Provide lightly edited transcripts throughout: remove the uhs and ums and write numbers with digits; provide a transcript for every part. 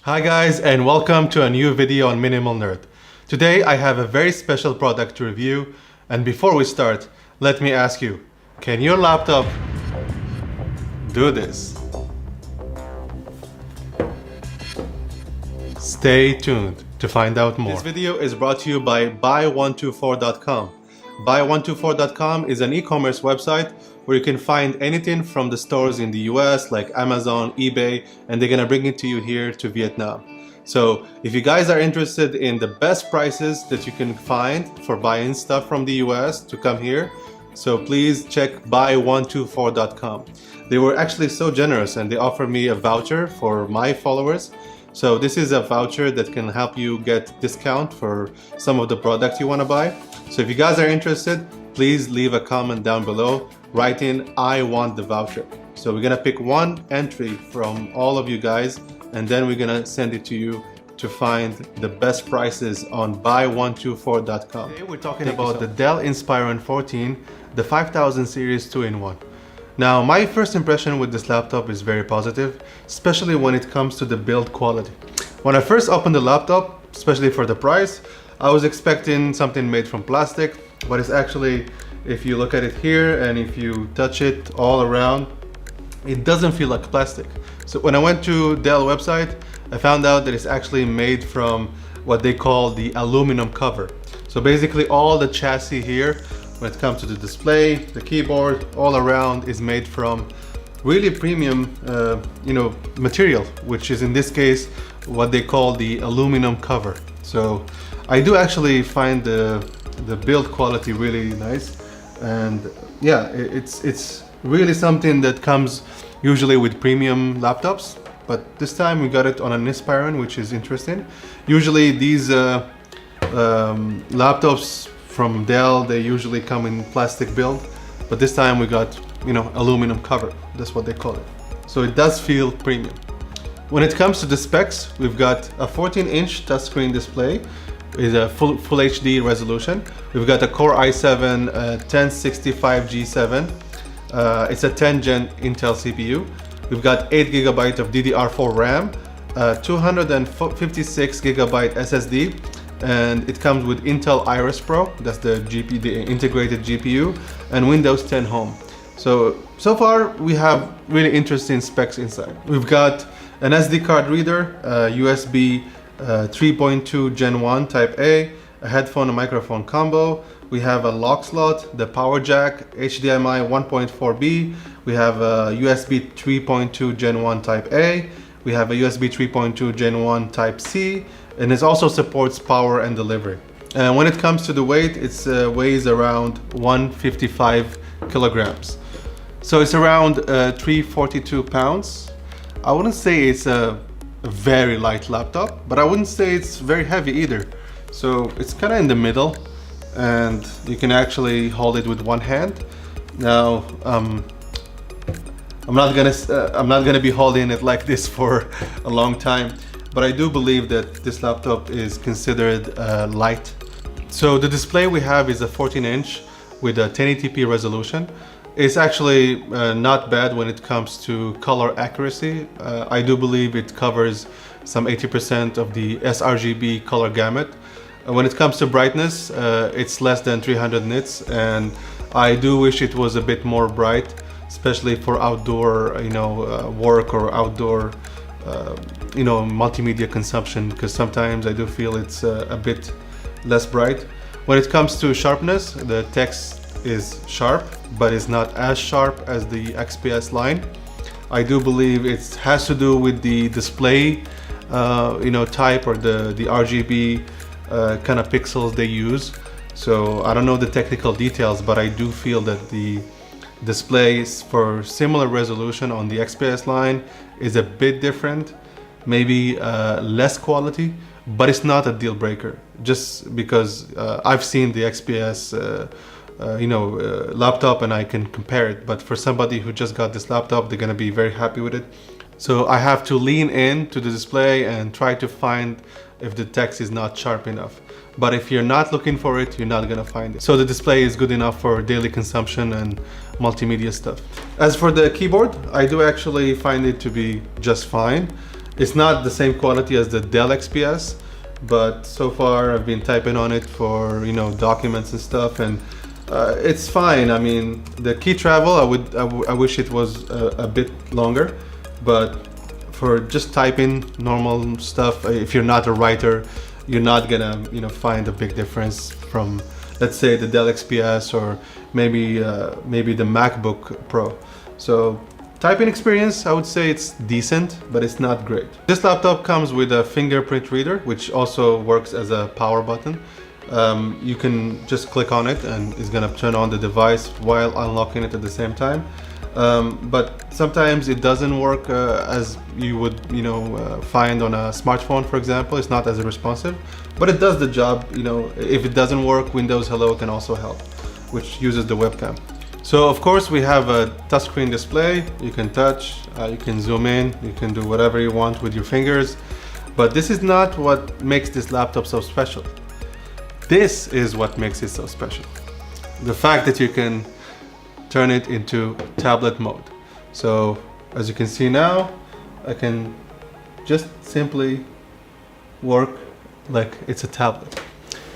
Hi guys, and welcome to a new video on Minimal Nerd. Today I have a very special product to review, and before we start, let me ask you, can your laptop do this? Stay tuned to find out more. This video is brought to you by buy124.com. Buy124.com is an e-commerce website where you can find anything from the stores in the US like Amazon, eBay, and they're gonna bring it to you here to Vietnam. So if you guys are interested in the best prices that you can find for buying stuff from the US to come here, so please check buy124.com. They were actually so generous and they offered me a voucher for my followers. So this is a voucher that can help you get discount for some of the products you want to buy. So if you guys are interested, please leave a comment down below. Write in, I want the voucher. So we're gonna pick one entry from all of you guys, and then we're gonna send it to you to find the best prices on buy124.com. Today we're talking about the Dell Inspirion 14, the 5000 series 2-in-1. Now, my first impression with this laptop is very positive, especially when it comes to the build quality. When I first opened the laptop, especially for the price, I was expecting something made from plastic, but it's actually, if you look at it here and if you touch it all around, it doesn't feel like plastic. So when I went to Dell website, I found out that it's actually made from what they call the aluminum cover. So basically all the chassis here, when it comes to the display, the keyboard, all around is made from really premium material, which is in this case what they call the aluminum cover. So I do actually find the build quality really nice, and yeah, it's really something that comes usually with premium laptops, but this time we got it on an Inspirion, which is interesting. Usually these laptops from Dell, they usually come in plastic build, but this time we got, aluminum cover. That's what they call it. So it does feel premium. When it comes to the specs, we've got a 14-inch touchscreen display with a full HD resolution. We've got a Core i7 1065G7. It's a 10th gen Intel CPU. We've got 8 GB of DDR4 RAM, 256 GB SSD, and it comes with Intel Iris Pro, that's the integrated GPU, and Windows 10 Home. So far we have really interesting specs inside. We've got an SD card reader, USB 3.2 Gen 1 Type A, a headphone and microphone combo. We have a lock slot, the power jack, HDMI 1.4B. We have a USB 3.2 Gen 1 Type A. We have a USB 3.2 Gen 1 Type C, and it also supports power and delivery. And when it comes to the weight, it weighs around 155 kilograms. So it's around 342 pounds. I wouldn't say it's a very light laptop, but I wouldn't say it's very heavy either. So it's kind of in the middle, and you can actually hold it with one hand. Now, I'm not gonna be holding it like this for a long time, but I do believe that this laptop is considered light. So the display we have is a 14-inch with a 1080p resolution. It's actually not bad when it comes to color accuracy. I do believe it covers some 80% of the sRGB color gamut. When it comes to brightness, it's less than 300 nits, and I do wish it was a bit more bright, especially for outdoor work or outdoor multimedia consumption, because sometimes I do feel it's a bit less bright. When it comes to sharpness, the text is sharp, but it's not as sharp as the XPS line. I do believe it has to do with the display type, or the RGB kind of pixels they use. So I don't know the technical details, but I do feel that the displays for similar resolution on the XPS line is a bit different, maybe less quality, but it's not a deal breaker, just because I've seen the XPS laptop and I can compare it. But for somebody who just got this laptop, they're gonna be very happy with it. So I have to lean in to the display and try to find if the text is not sharp enough. But if you're not looking for it, you're not gonna find it. So the display is good enough for daily consumption and multimedia stuff. As for the keyboard, I do actually find it to be just fine. It's not the same quality as the Dell XPS, but so far I've been typing on it for, you know, documents and stuff, and it's fine. I mean, the key travel, I wish it was a bit longer, but for just typing normal stuff, if you're not a writer, you're not gonna, you know, find a big difference from, let's say, the Dell XPS or maybe the MacBook Pro. So typing experience, I would say it's decent, but it's not great. This laptop comes with a fingerprint reader, which also works as a power button. You can just click on it and it's gonna turn on the device while unlocking it at the same time. But sometimes it doesn't work as you would, you know, find on a smartphone, for example. It's not as responsive, but it does the job. You know, if it doesn't work, Windows Hello can also help, which uses the webcam. So of course we have a touchscreen display. You can touch, you can zoom in, you can do whatever you want with your fingers. But this is not what makes this laptop so special. This is what makes it so special. The fact that you can turn it into tablet mode. So as you can see now, I can just simply work like it's a tablet.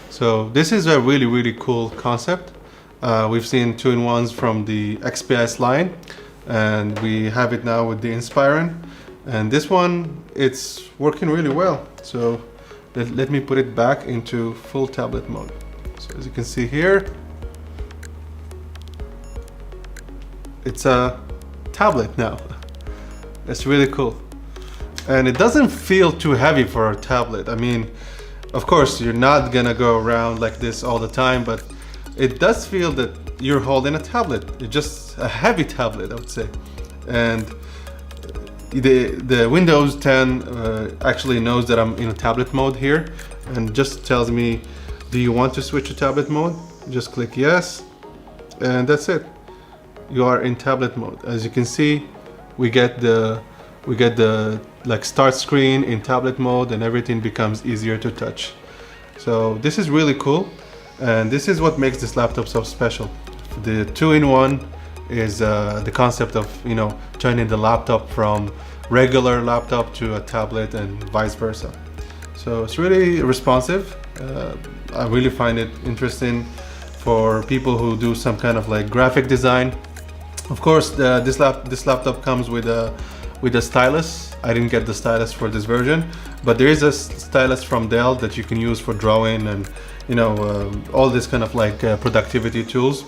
So this is a really, really cool concept. We've seen 2-in-1s from the XPS line, and we have it now with the Inspirion. And this one, it's working really well. So let me put it back into full tablet mode. So as you can see here, it's a tablet now. It's really cool. And it doesn't feel too heavy for a tablet. I mean, of course, you're not gonna go around like this all the time, but it does feel that you're holding a tablet. It's just a heavy tablet, I would say. And the Windows 10 actually knows that I'm in a tablet mode here and just tells me, do you want to switch to tablet mode? Just click yes, and that's it. You are in tablet mode. As you can see, we get the like start screen in tablet mode, and everything becomes easier to touch. So this is really cool. And this is what makes this laptop so special. The 2-in-1 is the concept of, you know, turning the laptop from regular laptop to a tablet and vice versa. So it's really responsive. I really find it interesting for people who do some kind of like graphic design. Of course, this laptop comes with a stylus. I didn't get the stylus for this version, but there is a stylus from Dell that you can use for drawing and, you know, all this kind of like productivity tools.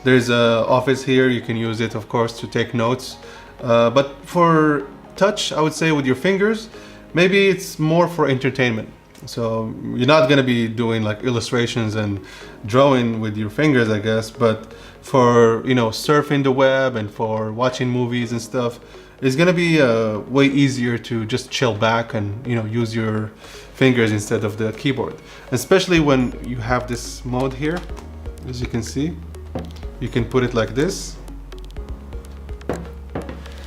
There's a office here. You can use it, of course, to take notes. But for touch, I would say with your fingers, maybe it's more for entertainment. So you're not gonna be doing like illustrations and drawing with your fingers, I guess. But for, you know, surfing the web and for watching movies and stuff, it's gonna be way easier to just chill back and, you know, use your fingers instead of the keyboard. Especially when you have this mode here, as you can see, you can put it like this,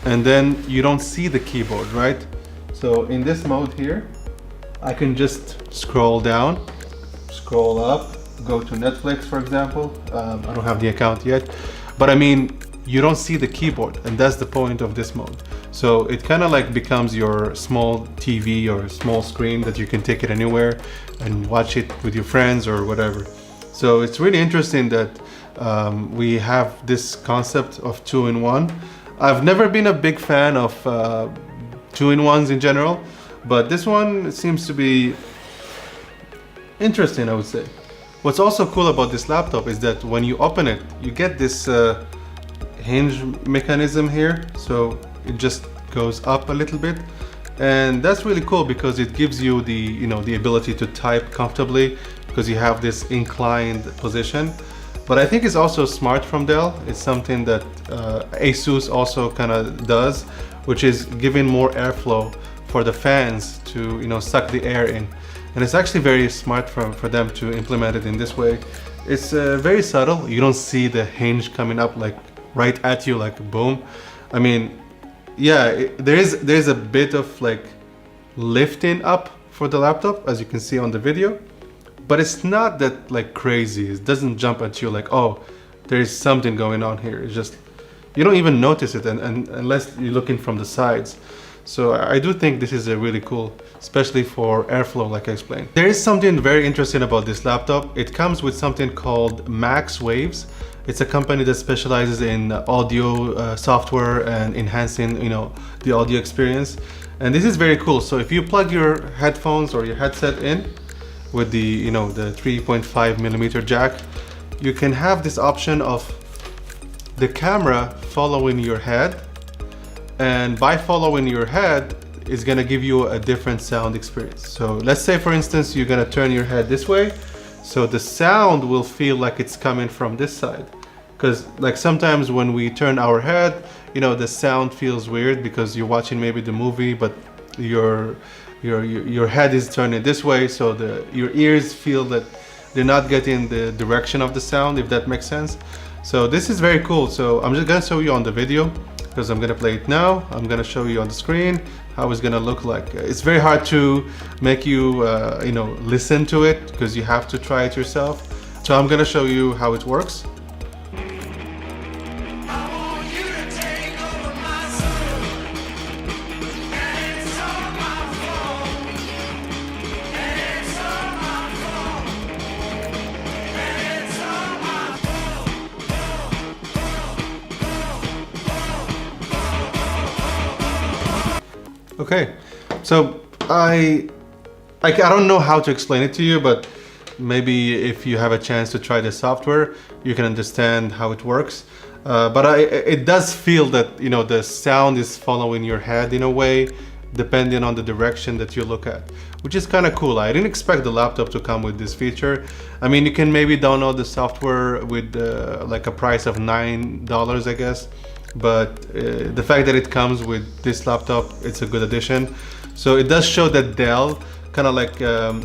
and then you don't see the keyboard, right? So in this mode here, I can just scroll down, scroll up, go to Netflix, for example. I don't have the account yet, but I mean, you don't see the keyboard, and that's the point of this mode. So it kind of like becomes your small TV or small screen that you can take it anywhere and watch it with your friends or whatever. So it's really interesting that we have this concept of 2-in-1. I've never been a big fan of 2-in-1s in general, but this one seems to be interesting, I would say. What's also cool about this laptop is that when you open it, you get this hinge mechanism here. So it just goes up a little bit, and that's really cool because it gives you the, you know, the ability to type comfortably because you have this inclined position. But I think it's also smart from Dell. It's something that Asus also kind of does, which is giving more airflow for the fans to, you know, suck the air in. And it's actually very smart for them to implement it in this way. It's very subtle. You don't see the hinge coming up like right at you, like boom. I mean, yeah, there's a bit of like lifting up for the laptop, as you can see on the video, but it's not that like crazy. It doesn't jump at you like, oh, there is something going on here. It's just, you don't even notice it, and unless you're looking from the sides. So I do think this is a really cool, especially for airflow, like I explained. There is something very interesting about this laptop. It comes with something called Max Waves. It's a company that specializes in audio software and enhancing, you know, the audio experience. And this is very cool. So if you plug your headphones or your headset in with the, you know, the 3.5mm jack, you can have this option of the camera following your head. And by following your head, it's gonna give you a different sound experience. So let's say, for instance, you're gonna turn your head this way. So the sound will feel like it's coming from this side. Because like sometimes when we turn our head, you know, the sound feels weird because you're watching maybe the movie, but your head is turning this way. So your ears feel that they're not getting the direction of the sound, if that makes sense. So this is very cool. So I'm just gonna show you on the video, because I'm gonna play it now. I'm gonna show you on the screen how it's gonna look like. It's very hard to make you, you know, listen to it because you have to try it yourself. So I'm gonna show you how it works. Okay, so I don't know how to explain it to you, but maybe if you have a chance to try the software, you can understand how it works. But it does feel that, you know, the sound is following your head in a way, depending on the direction that you look at, which is kind of cool. I didn't expect the laptop to come with this feature. I mean, you can maybe download the software with like a price of $9, I guess. But the fact that it comes with this laptop, it's a good addition. So it does show that Dell kind of like,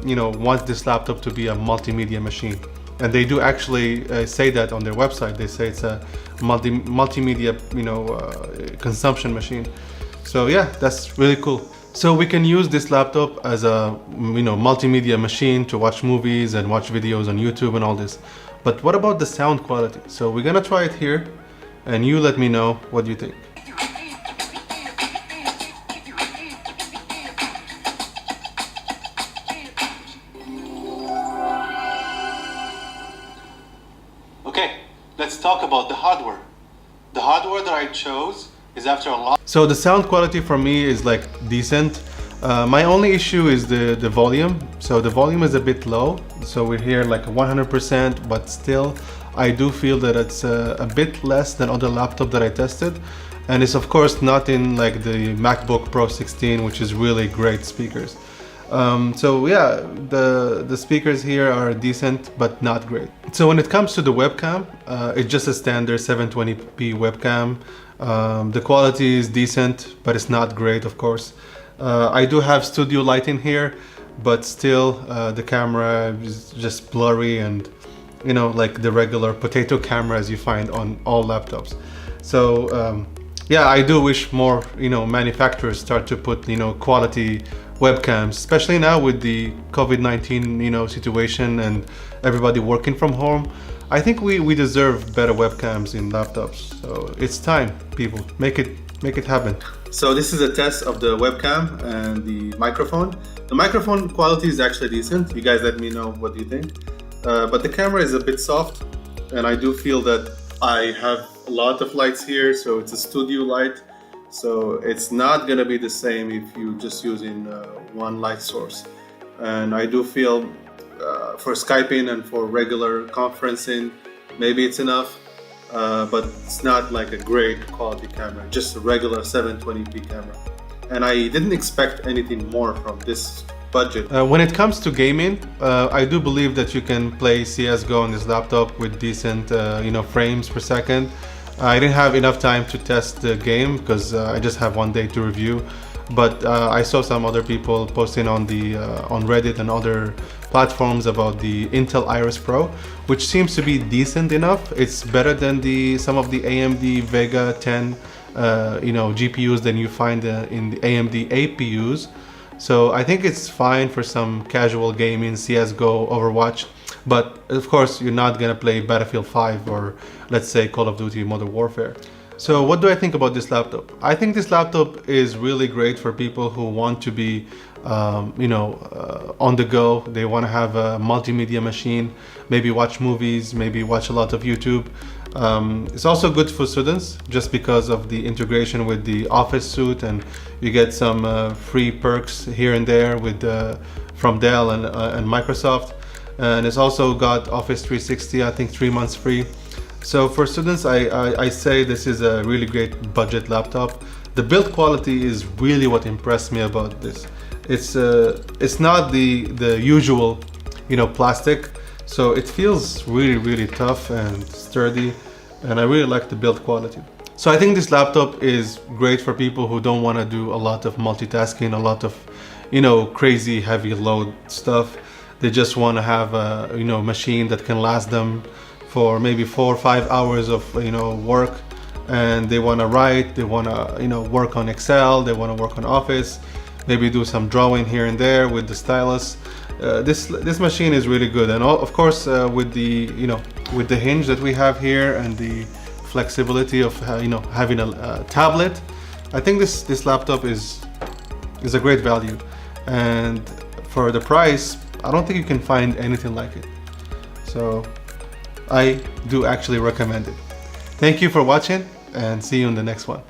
you know, wants this laptop to be a multimedia machine. And they do actually say that on their website. They say it's a multimedia, you know, consumption machine. So yeah, that's really cool. So we can use this laptop as a, you know, multimedia machine to watch movies and watch videos on YouTube and all this. But what about the sound quality? So we're gonna try it here. And you let me know what you think. Okay, let's talk about the hardware. The hardware that I chose is after a lot. So the sound quality for me is like decent. My only issue is the volume. So the volume is a bit low. So we're here like 100%, but still I do feel that it's a bit less than other laptop that I tested. And it's of course not in like the MacBook Pro 16, which is really great speakers. So yeah, the speakers here are decent, but not great. So when it comes to the webcam, it's just a standard 720p webcam. The quality is decent, but it's not great, of course. I do have studio lighting here, but still the camera is just blurry and, you know, like the regular potato cameras you find on all laptops. So yeah, I do wish more, you know, manufacturers start to put, you know, quality webcams, especially now with the COVID-19, you know, situation and everybody working from home. I think we deserve better webcams in laptops. So it's time, people, make it happen. So this is a test of the webcam and the microphone. The microphone quality is actually decent. You guys let me know what you think. But the camera is a bit soft, and I do feel that I have a lot of lights here, so it's a studio light. So it's not gonna be the same if you just using one light source. And I do feel for Skyping and for regular conferencing, maybe it's enough, but it's not like a great quality camera, just a regular 720p camera. And I didn't expect anything more from this budget. When it comes to gaming, I do believe that you can play CSGO on this laptop with decent, you know, frames per second. I didn't have enough time to test the game because I just have one day to review. But I saw some other people posting on Reddit and other platforms about the Intel Iris Pro, which seems to be decent enough. It's better than some of the AMD Vega 10, you know, GPUs than you find in the AMD APUs. So I think it's fine for some casual gaming, CSGO, Overwatch. But of course, you're not gonna play Battlefield 5 or let's say Call of Duty Modern Warfare. So what do I think about this laptop? I think this laptop is really great for people who want to be, on the go. They want to have a multimedia machine, maybe watch movies, maybe watch a lot of YouTube. It's also good for students just because of the integration with the Office suite, and you get some free perks here and there with from Dell and Microsoft. And it's also got Office 360, I think 3 months free. So for students, I say this is a really great budget laptop. The build quality is really what impressed me about this. It's not the usual, plastic. So it feels really tough and sturdy, and I really like the build quality. So I think this laptop is great for people who don't want to do a lot of multitasking, a lot of, crazy heavy load stuff. They just want to have a, machine that can last them for maybe 4 or 5 hours of work, and they want to write, they want to work on Excel, they want to work on Office, maybe do some drawing here and there with the stylus. This machine is really good, and of course with the hinge that we have here and the flexibility of having a tablet, I think this laptop is a great value, and for the price I don't think you can find anything like it. So I do actually recommend it. Thank you for watching, and see you in the next one.